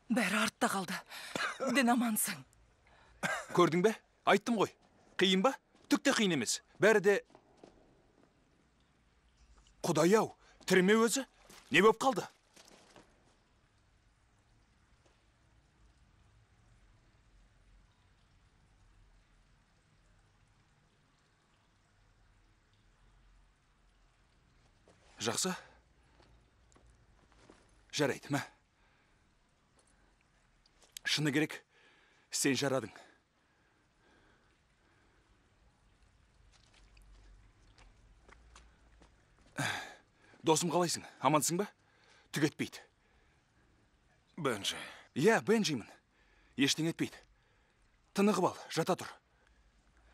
Бәрі артта қалды. Дін амансың. Көрдің бе? Айттым ғой. Қиын ба? Түк те қиын емес. Бәрі де... Құдай-ау, тіріме өзі? Не боп қалды? Жақсы. Жарайды, мә. Шыны керек, сен жарадың. Досым қалайсың? Амансың ба? Түк етпейді. Бенджи. Иә, Бенджимін. Ештеңе етпейді. Тынығып ал, жата тұр.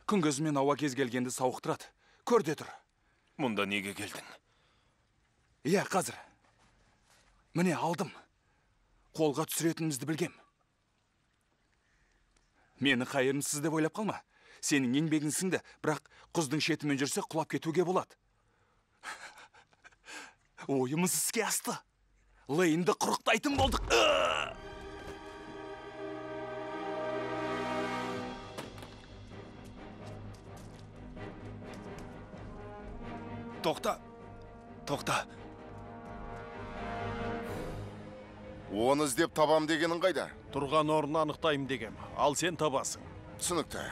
Күн көзімен ауа кез келгенді сауықтырады. Көрде тұр. Мұнда неге келдің? Иә, қазір. Міне алдым. Қолға түсіретінімізді білгем. Мені қайырымсыз деп ойлап қалма. Сенің еңбегіңсіңді, бірақ құздың шетімен жүрсе құлап кетуге болады. Ойымыз іске асты. Лейнді құрықтайтын болдық. Тоқта. Тоқта. Оны іздеп табам дегенің қайда? Тұрған орнын анықтайым дегем. Ал сен табасың. Түсінікті.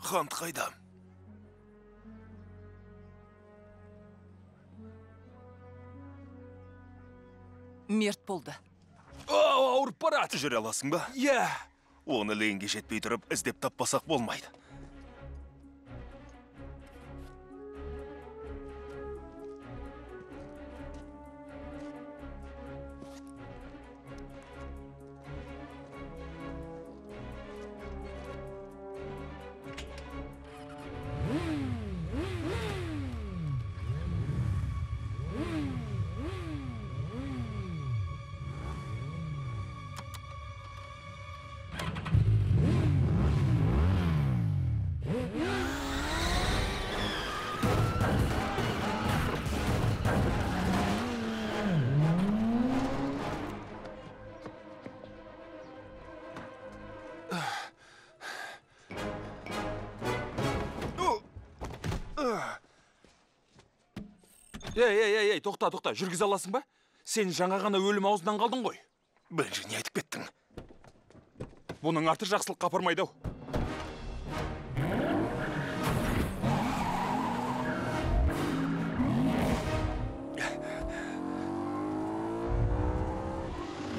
Хант қайда? Мерт болды. Ауырып барады. Жүре аласың ба? Иә. Оны лейнге жетпей тұрып, іздеп таппасақ болмайды. Ей, тоқта, жүргізе аласың ба? Сен жаңа ғана өлім аузынан қалдың ғой. Бенджи, не айтып кеттің? Бұның арты жақсылыққа апармайды-ау.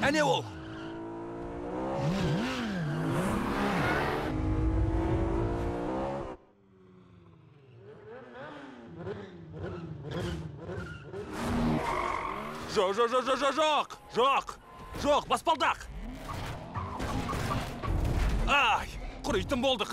Әне ол! Жоқ, баспалдақ! Ай, құрайтын болдық.